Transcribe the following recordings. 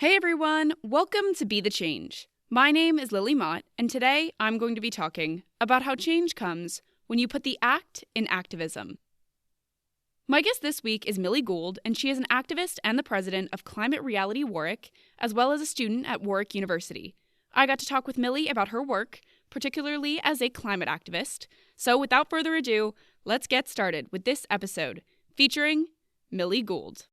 Hey everyone, welcome to Be the Change. My name is Lily Mott, and today I'm going to be talking about how change comes when you put the act in activism. My guest this week is Millie Gould, and she is an activist and the president of Climate Reality Warwick, as well as a student at Warwick University. I got to talk with Millie about her work, particularly as a climate activist. So without further ado, let's get started with this episode featuring Millie Gould.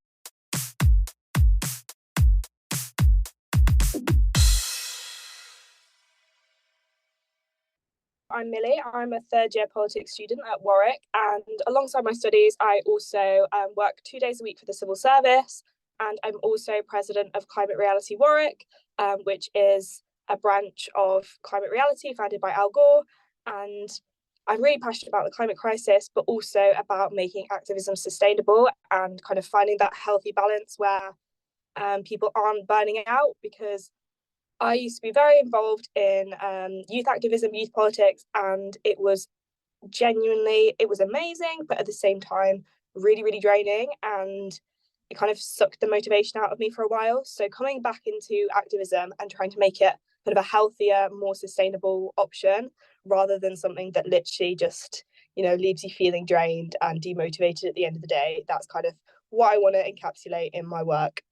I'm Millie. I'm a third year politics student at Warwick, and alongside my studies, I also work 2 days a week for the civil service, and I'm also president of Climate Reality Warwick, which is a branch of Climate Reality founded by Al Gore. And I'm really passionate about the climate crisis, but also about making activism sustainable and kind of finding that healthy balance where people aren't burning out, because I used to be very involved in youth activism, youth politics, and it was amazing, but at the same time, really, really draining. And it kind of sucked the motivation out of me for a while. So coming back into activism and trying to make it kind of a healthier, more sustainable option, rather than something that literally just, leaves you feeling drained and demotivated at the end of the day. That's kind of what I want to encapsulate in my work.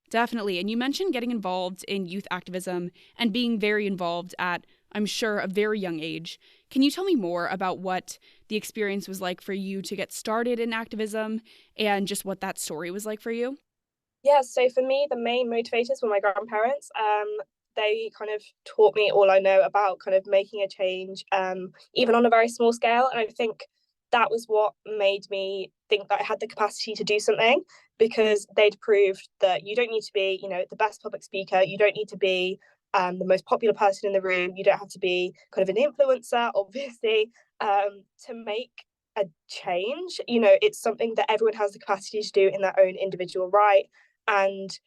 Definitely. And you mentioned getting involved in youth activism and being very involved at, I'm sure, a very young age. Can you tell me more about what the experience was like for you to get started in activism and just what that story was like for you? Yeah, so for me, the main motivators were my grandparents. They kind of taught me all I know about kind of making a change, even on a very small scale. And I think that was what made me think that I had the capacity to do something, because they'd proved that you don't need to be, the best public speaker. You don't need to be the most popular person in the room. You don't have to be kind of an influencer, obviously, to make a change. It's something that everyone has the capacity to do in their own individual right. And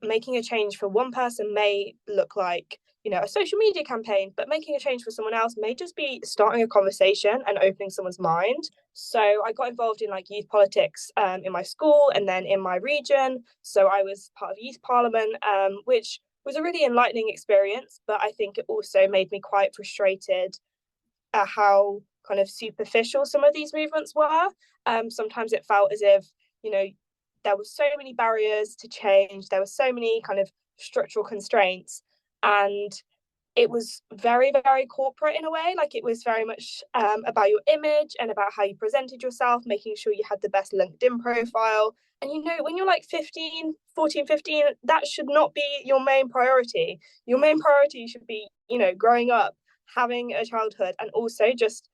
making a change for one person may look like a social media campaign, but making a change for someone else may just be starting a conversation and opening someone's mind. So I got involved in like youth politics in my school and then in my region. So I was part of youth parliament, which was a really enlightening experience, but I think it also made me quite frustrated at how kind of superficial some of these movements were. Sometimes it felt as if there were so many barriers to change. There were so many kind of structural constraints, and it was very, very corporate in a way. Like, it was very much about your image and about how you presented yourself, making sure you had the best LinkedIn profile. And when you're like 15, that should not be your main priority. Your main priority should be, growing up, having a childhood, and also just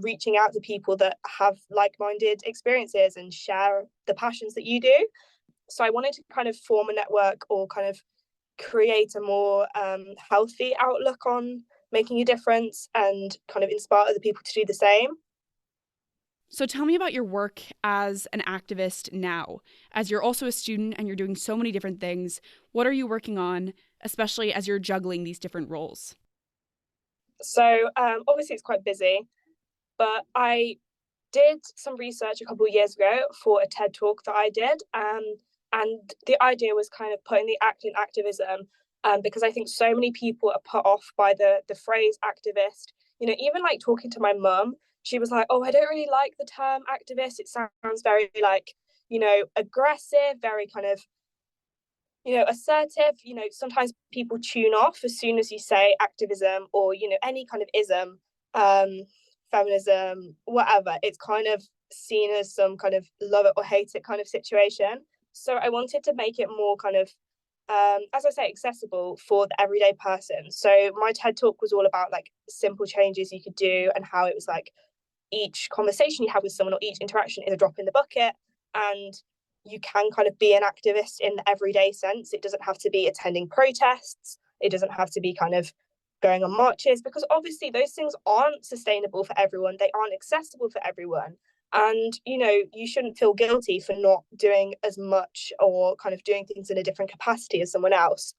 reaching out to people that have like-minded experiences and share the passions that you do. So I wanted to kind of form a network, or kind of create a more healthy outlook on making a difference, and kind of inspire other people to do the same. So tell me about your work as an activist now, as you're also a student and you're doing so many different things. What are you working on, especially as you're juggling these different roles? So obviously it's quite busy, but I did some research a couple of years ago for a TED talk that I did. And the idea was kind of putting the act in activism, because I think so many people are put off by the phrase activist. Even like talking to my mum, she was like, "Oh, I don't really like the term activist. It sounds very like, aggressive, very kind of, assertive. Sometimes people tune off as soon as you say activism, or, any kind of ism, feminism, whatever. It's kind of seen as some kind of love it or hate it kind of situation. So I wanted to make it more kind of, as I say, accessible for the everyday person. So my TED talk was all about like simple changes you could do, and how it was like each conversation you have with someone, or each interaction, is a drop in the bucket. And you can kind of be an activist in the everyday sense. It doesn't have to be attending protests. It doesn't have to be kind of going on marches, because obviously those things aren't sustainable for everyone. They aren't accessible for everyone. And, you shouldn't feel guilty for not doing as much, or kind of doing things in a different capacity as someone else.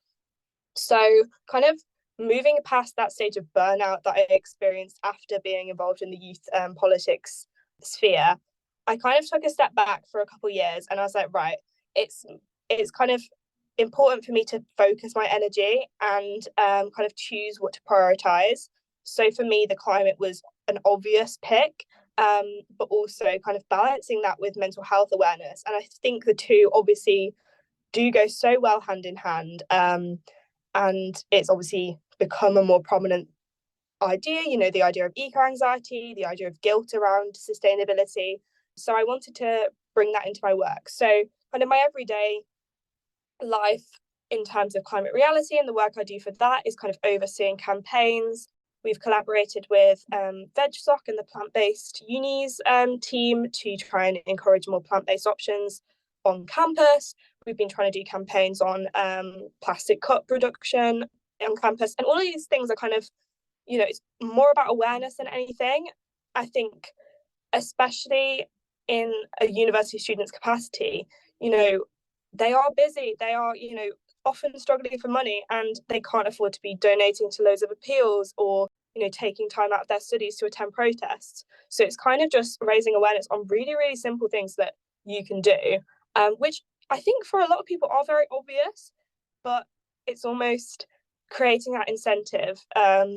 So kind of moving past that stage of burnout that I experienced after being involved in the youth politics sphere, I kind of took a step back for a couple of years, and I was like, right, it's kind of important for me to focus my energy and kind of choose what to prioritize. So for me, the climate was an obvious pick, but also kind of balancing that with mental health awareness. And I think the two obviously do go so well hand in hand. And it's obviously become a more prominent idea, the idea of eco-anxiety, the idea of guilt around sustainability. So I wanted to bring that into my work. So kind of my everyday life in terms of climate reality and the work I do for that is kind of overseeing campaigns. We've collaborated with VegSoc and the plant-based unis team to try and encourage more plant-based options on campus. We've been trying to do campaigns on plastic cup reduction on campus. And all of these things are kind of, it's more about awareness than anything. I think, especially in a university student's capacity, they are busy. They are, often struggling for money, and they can't afford to be donating to loads of appeals or, taking time out of their studies to attend protests. So it's kind of just raising awareness on really, really simple things that you can do, which I think for a lot of people are very obvious, but it's almost creating that incentive.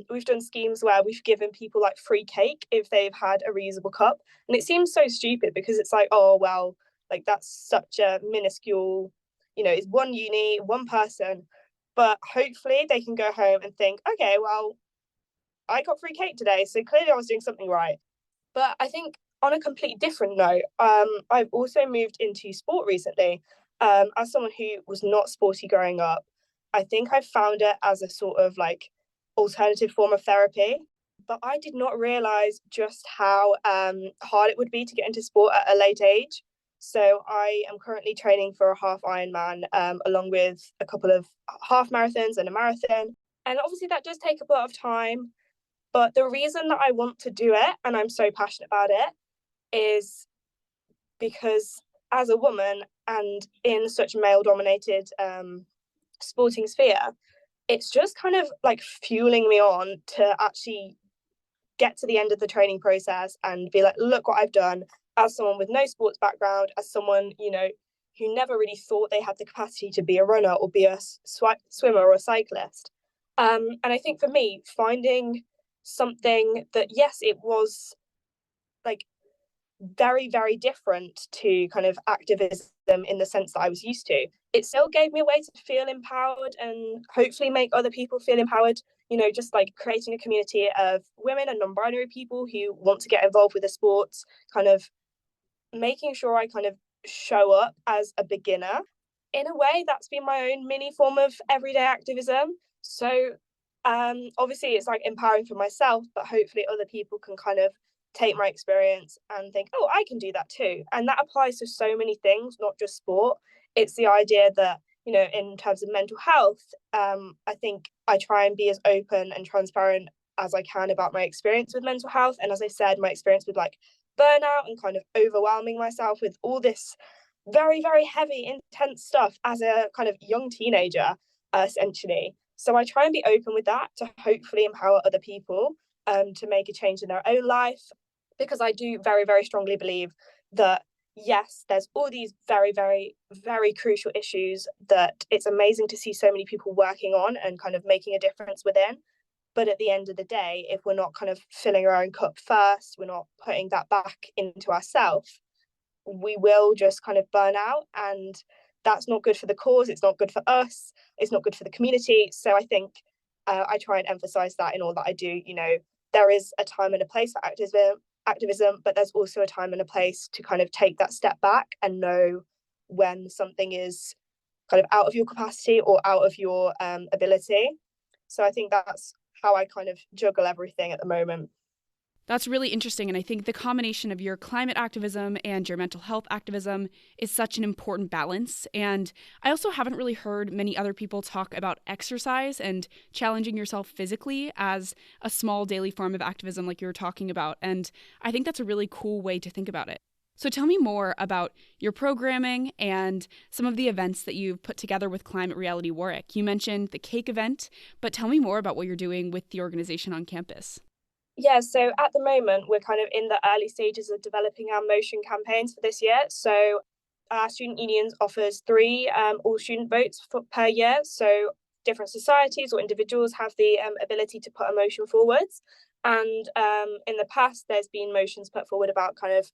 We've done schemes where we've given people like free cake if they've had a reusable cup. And it seems so stupid because it's like, oh, well, like that's such a minuscule, it's one uni, one person. But hopefully they can go home and think, okay, well, I got free cake today, so clearly I was doing something right. But I think on a completely different note, I've also moved into sport recently. As someone who was not sporty growing up, I think I found it as a sort of like alternative form of therapy. But I did not realize just how hard it would be to get into sport at a late age. So I am currently training for a half Ironman, along with a couple of half marathons and a marathon. And obviously that does take a lot of time. But the reason that I want to do it, and I'm so passionate about it, is because as a woman and in such male-dominated sporting sphere, it's just kind of like fueling me on to actually get to the end of the training process and be like, look what I've done as someone with no sports background, as someone, who never really thought they had the capacity to be a runner or be a swimmer or a cyclist. And I think for me, finding something that, yes, it was like very, very different to kind of activism in the sense that I was used to, it still gave me a way to feel empowered and hopefully make other people feel empowered, just like creating a community of women and non-binary people who want to get involved with the sports, kind of making sure I kind of show up as a beginner. In a way, that's been my own mini form of everyday activism. So obviously it's like empowering for myself, but hopefully other people can kind of take my experience and think, oh, I can do that too. And that applies to so many things, not just sport. It's the idea that, in terms of mental health, I think I try and be as open and transparent as I can about my experience with mental health. And as I said, my experience with like burnout and kind of overwhelming myself with all this very, very heavy, intense stuff as a kind of young teenager, essentially. So I try and be open with that to hopefully empower other people to make a change in their own life, because I do very, very strongly believe that, yes, there's all these very, very, very crucial issues that it's amazing to see so many people working on and kind of making a difference within. But at the end of the day, if we're not kind of filling our own cup first, we're not putting that back into ourselves, we will just kind of burn out. And that's not good for the cause. It's not good for us. It's not good for the community. So I think I try and emphasize that in all that I do. There is a time and a place for activism, but there's also a time and a place to kind of take that step back and know when something is kind of out of your capacity or out of your ability. So I think that's how I kind of juggle everything at the moment. That's really interesting. And I think the combination of your climate activism and your mental health activism is such an important balance. And I also haven't really heard many other people talk about exercise and challenging yourself physically as a small daily form of activism like you were talking about. And I think that's a really cool way to think about it. So tell me more about your programming and some of the events that you've put together with Climate Reality Warwick. You mentioned the cake event, but tell me more about what you're doing with the organization on campus. Yeah, so at the moment, we're kind of in the early stages of developing our motion campaigns for this year. So our student unions offers 3 all-student votes per year. So different societies or individuals have the ability to put a motion forwards. And in the past, there's been motions put forward about kind of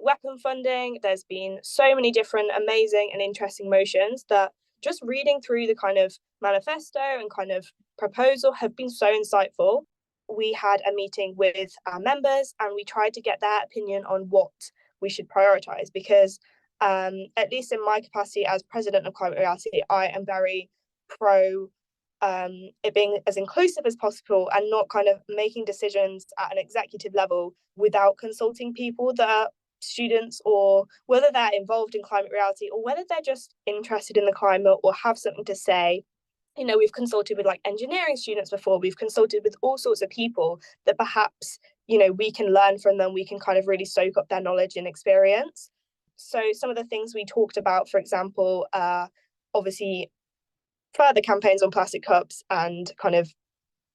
weapon funding. There's been so many different amazing and interesting motions that just reading through the kind of manifesto and kind of proposal have been so insightful. We had a meeting with our members and we tried to get their opinion on what we should prioritize, because at least in my capacity as president of Climate Reality, I am very pro it being as inclusive as possible and not kind of making decisions at an executive level without consulting people that are students, or whether they're involved in Climate Reality or whether they're just interested in the climate or have something to say. You know, we've consulted with like engineering students before, we've consulted with all sorts of people that perhaps, you know, we can learn from them, we can kind of really soak up their knowledge and experience. So some of the things we talked about, for example, obviously further campaigns on plastic cups and kind of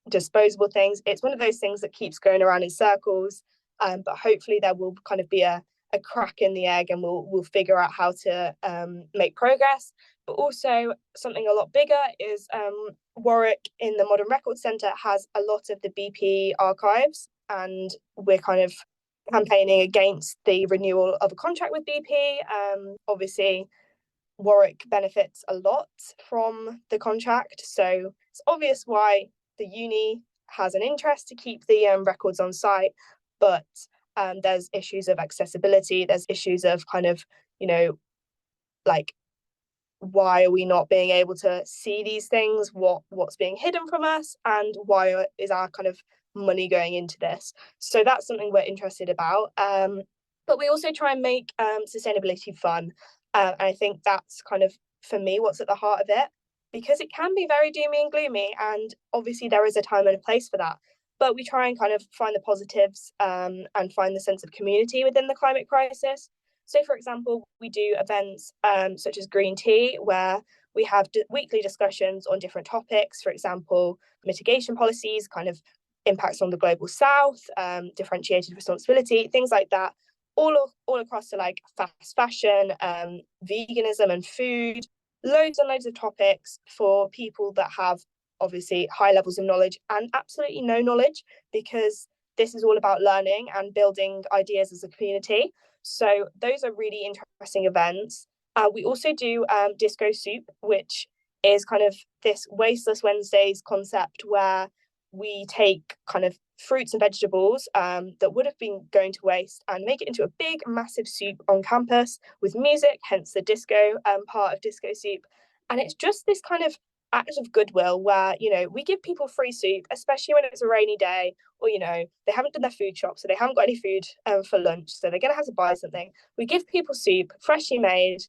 disposable things. It's one of those things that keeps going around in circles, but hopefully there will kind of be a crack in the egg and we'll figure out how to make progress. But also something a lot bigger is Warwick in the Modern Records Centre has a lot of the BP archives, and we're kind of campaigning against the renewal of a contract with BP. Obviously, Warwick benefits a lot from the contract, so it's obvious why the uni has an interest to keep the records on site, but there's issues of accessibility, there's issues of kind of, you know, like, why are we not being able to see these things, what's being hidden from us, and why is our kind of money going into this? So that's something we're interested about, but we also try and make sustainability fun. And I think that's kind of, for me, what's at the heart of it, because it can be very doomy and gloomy, and obviously there is a time and a place for that. But we try and kind of find the positives and find the sense of community within the climate crisis. So, for example, we do events such as Green Tea, where we have weekly discussions on different topics, for example, mitigation policies, kind of impacts on the global south, differentiated responsibility, things like that, all across to like fast fashion, veganism and food, loads and loads of topics for people that have obviously high levels of knowledge and absolutely no knowledge, because this is all about learning and building ideas as a community. So those are really interesting events. We also do Disco Soup, which is kind of this Wasteless Wednesdays concept where we take kind of fruits and vegetables that would have been going to waste and make it into a big, massive soup on campus with music, hence the disco part of Disco Soup. And it's just this kind of act of goodwill where, you know, we give people free soup, especially when it's a rainy day, or, you know, they haven't done their food shop, so they haven't got any food for lunch, so they're going to have to buy something. We give people soup, freshly made,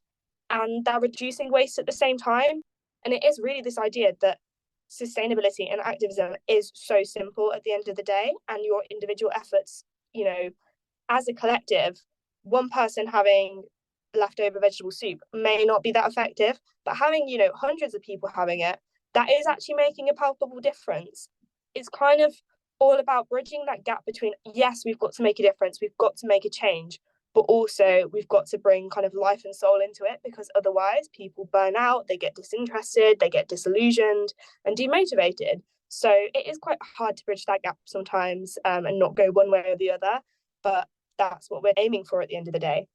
and they're reducing waste at the same time. And it is really this idea that sustainability and activism is so simple at the end of the day, and your individual efforts, you know, as a collective, one person having leftover vegetable soup may not be that effective, but having, you know, hundreds of people having it, that is actually making a palpable difference. It's kind of all about bridging that gap between, yes, we've got to make a difference, we've got to make a change, but also we've got to bring kind of life and soul into it, because otherwise people burn out, they get disinterested, they get disillusioned and demotivated. So it is quite hard to bridge that gap sometimes, and not go one way or the other, but that's what we're aiming for at the end of the day.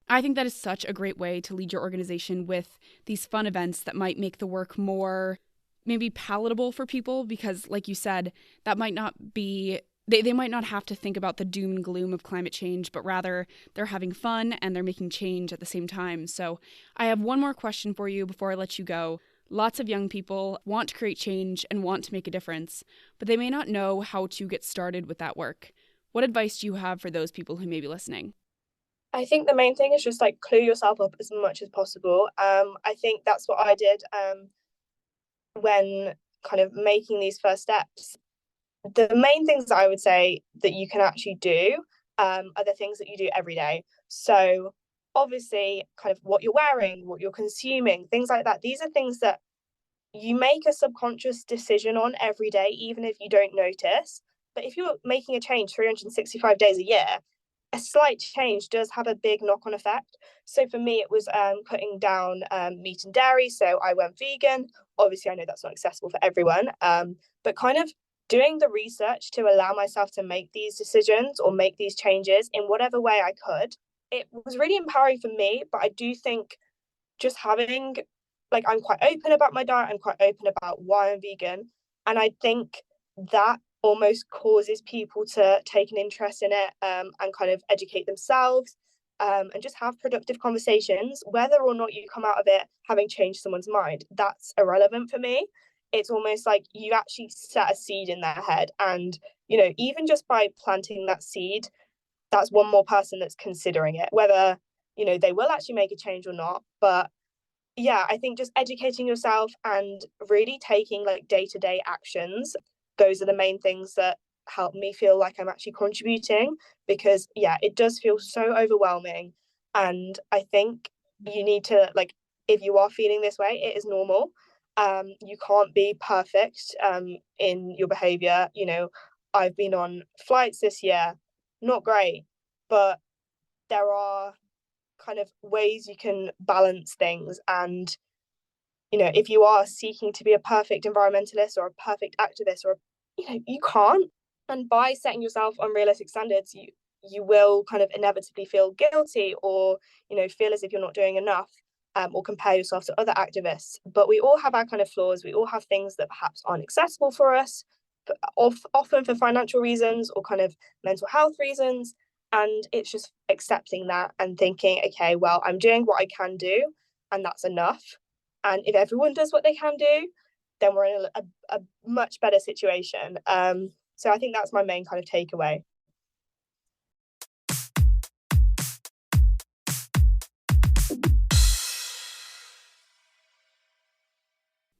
I think that is such a great way to lead your organization with these fun events that might make the work more maybe palatable for people, because like you said, that might not be, they might not have to think about the doom and gloom of climate change, but rather they're having fun and they're making change at the same time. So I have one more question for you before I let you go. Lots of young people want to create change and want to make a difference, but they may not know how to get started with that work. What advice do you have for those people who may be listening? I think the main thing is just like clue yourself up as much as possible. I think that's what I did when kind of making these first steps. The main things that I would say that you can actually do are the things that you do every day. So obviously kind of what you're wearing, what you're consuming, things like that. These are things that you make a subconscious decision on every day, even if you don't notice. But if you're making a change 365 days a year, a slight change does have a big knock-on effect. So for me, it was cutting down meat and dairy. So I went vegan. Obviously, I know that's not accessible for everyone, but kind of doing the research to allow myself to make these decisions or make these changes in whatever way I could. It was really empowering for me, but I do think just having, like, I'm quite open about my diet, I'm quite open about why I'm vegan. And I think that almost causes people to take an interest in it, and kind of educate themselves, and just have productive conversations. Whether or not you come out of it having changed someone's mind, that's irrelevant for me. It's almost like you actually set a seed in their head. And, even just by planting that seed, that's one more person that's considering it, whether, they will actually make a change or not. But yeah, I think just educating yourself and really taking like day-to-day actions, those are the main things that help me feel like I'm actually contributing, because yeah, it does feel so overwhelming. And I think you need to, like, if you are feeling this way, it is normal. You can't be perfect in your behavior. I've been on flights this year, not great, but there are kind of ways you can balance things. And if you are seeking to be a perfect environmentalist or a perfect activist, or you can't. And by setting yourself unrealistic standards, you will kind of inevitably feel guilty, or feel as if you're not doing enough, or compare yourself to other activists. But we all have our kind of flaws. We all have things that perhaps aren't accessible for us, but often for financial reasons or kind of mental health reasons. And it's just accepting that and thinking, okay, well, I'm doing what I can do, and that's enough. And if everyone does what they can do, then we're in a much better situation. So I think that's my main kind of takeaway.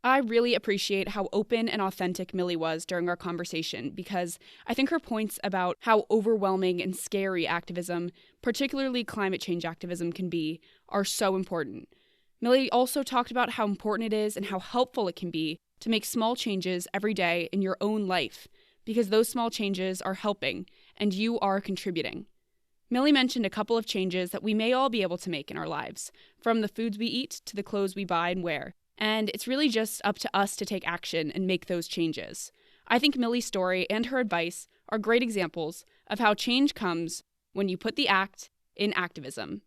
I really appreciate how open and authentic Millie was during our conversation, because I think her points about how overwhelming and scary activism, particularly climate change activism, can be are so important. Millie also talked about how important it is and how helpful it can be to make small changes every day in your own life, because those small changes are helping and you are contributing. Millie mentioned a couple of changes that we may all be able to make in our lives, from the foods we eat to the clothes we buy and wear. And it's really just up to us to take action and make those changes. I think Millie's story and her advice are great examples of how change comes when you put the act in activism.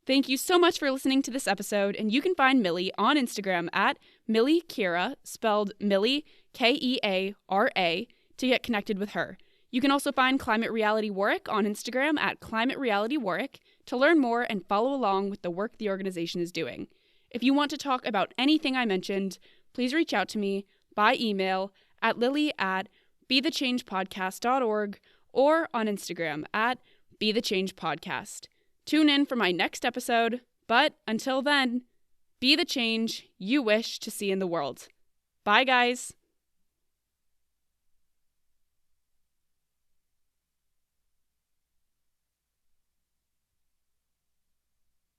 Thank you so much for listening to this episode, and you can find Millie on Instagram at Millie Keara, spelled Millie, Keara, to get connected with her. You can also find Climate Reality Warwick on Instagram at Climate Reality Warwick to learn more and follow along with the work the organization is doing. If you want to talk about anything I mentioned, please reach out to me by email at lily@bethechangepodcast.org or on Instagram at bethechangepodcast. Tune in for my next episode, but until then, be the change you wish to see in the world. Bye, guys.